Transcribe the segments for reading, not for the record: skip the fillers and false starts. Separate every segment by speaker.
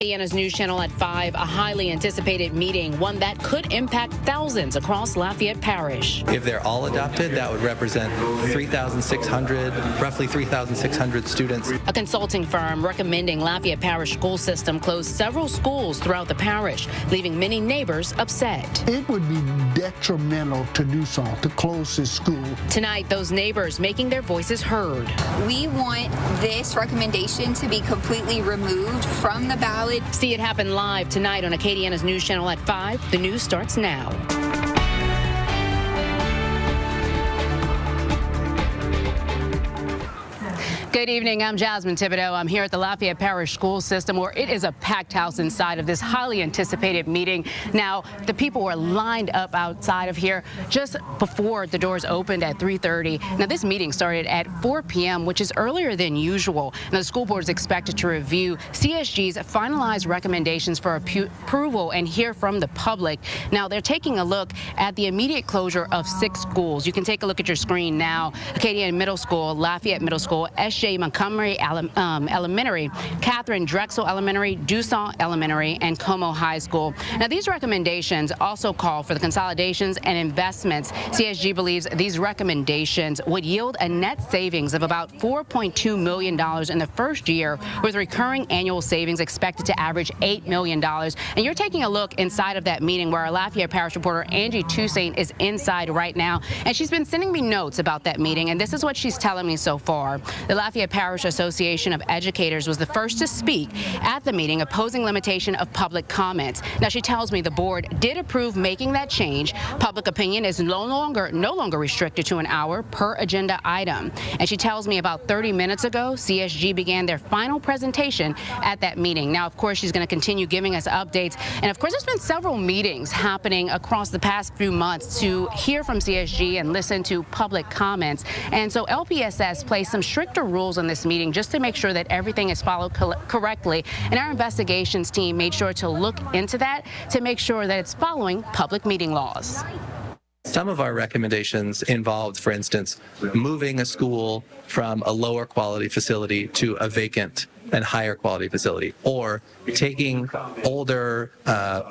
Speaker 1: Acadiana's News Channel at 5, a highly anticipated meeting, one that could impact thousands across Lafayette Parish.
Speaker 2: If they're all adopted, that would represent roughly 3,600 students.
Speaker 1: A consulting firm recommending Lafayette Parish school system close several schools throughout the parish, leaving many neighbors upset.
Speaker 3: It would be detrimental to do so, to close this school.
Speaker 1: Tonight, those neighbors making their voices heard.
Speaker 4: We want this recommendation to be completely removed from the ballot.
Speaker 1: See it happen live tonight on Acadiana's News Channel at 5. The news starts now. Good evening. I'm Jasmine Thibodeau. I'm here at the Lafayette Parish School System, where it is a packed house inside of this highly anticipated meeting. Now, the people were lined up outside of here just before the doors opened at 3:30. Now, this meeting started at 4 p.m., which is earlier than usual. Now, the school board is expected to review CSG's finalized recommendations for approval and hear from the public. Now, they're taking a look at the immediate closure of 6 schools. You can take a look at your screen now. Acadiana Middle School, Lafayette Middle School, S.J. Montgomery Elementary, Catherine Drexel Elementary, Dussault Elementary, and Como High School. Now, these recommendations also call for the consolidations and investments. CSG believes these recommendations would yield a net savings of about $4.2 million in the first year, with recurring annual savings expected to average $8 million. And you're taking a look inside of that meeting, where our Lafayette Parish reporter Angie Toussaint is inside right now, and she's been sending me notes about that meeting, and this is what she's telling me so far. The Lafayette Parish Association of Educators was the first to speak at the meeting, opposing limitation of public comments. Now, she tells me the board did approve making that change. Public opinion is no longer restricted to an hour per agenda item. And she tells me about 30 minutes ago, CSG began their final presentation at that meeting. Now, of course, she's going to continue giving us updates. And of course, there's been several meetings happening across the past few months to hear from CSG and listen to public comments. And so LPSS placed some stricter rules on this meeting just to make sure that everything is followed correctly. And our investigations team made sure to look into that to make sure that it's following public meeting laws.
Speaker 2: Some of our recommendations involved, for instance, moving a school from a lower quality facility to a vacant and higher quality facility, or taking older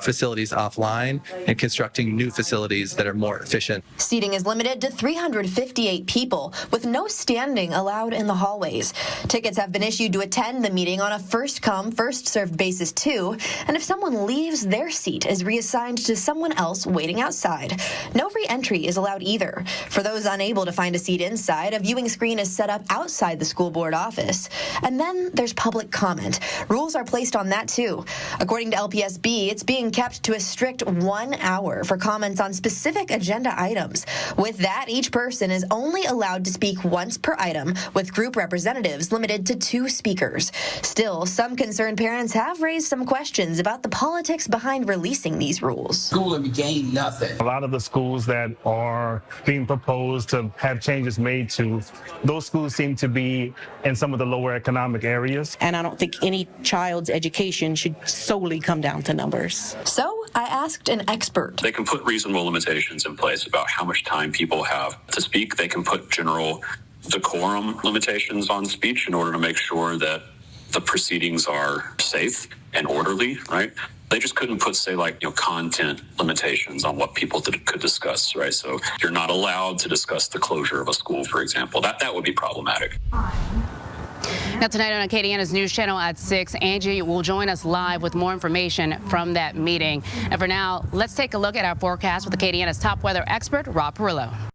Speaker 2: facilities offline and constructing new facilities that are more efficient.
Speaker 5: Seating is limited to 358 people, with no standing allowed in the hallways. Tickets have been issued to attend the meeting on a first-come, first-served basis too, and if someone leaves, their seat is reassigned to someone else waiting outside. No re-entry is allowed either. For those unable to find a seat inside, a viewing screen is set up outside the school board office. And then there's public comment. Rules are placed on that too. According to LPSB, it's being kept to a strict 1 hour for comments on specific agenda items. With that, each person is only allowed to speak once per item, with group representatives limited to 2 speakers. Still, some concerned parents have raised some questions about the politics behind releasing these rules.
Speaker 6: School and gain nothing.
Speaker 7: A lot of the schools that are being proposed to have changes made to, those schools seem to be in some of the lower economic areas.
Speaker 8: And I don't think any child's education should solely come down to numbers.
Speaker 5: So I asked an expert.
Speaker 9: They can put reasonable limitations in place about how much time people have to speak. They can put general decorum limitations on speech in order to make sure that the proceedings are safe and orderly, right? They just couldn't put, say, like, content limitations on what people could discuss, right? So you're not allowed to discuss the closure of a school, for example. That would be problematic.
Speaker 1: Now, tonight on Acadiana's News Channel at 6, Angie will join us live with more information from that meeting. And for now, let's take a look at our forecast with Acadiana's top weather expert, Rob Perillo.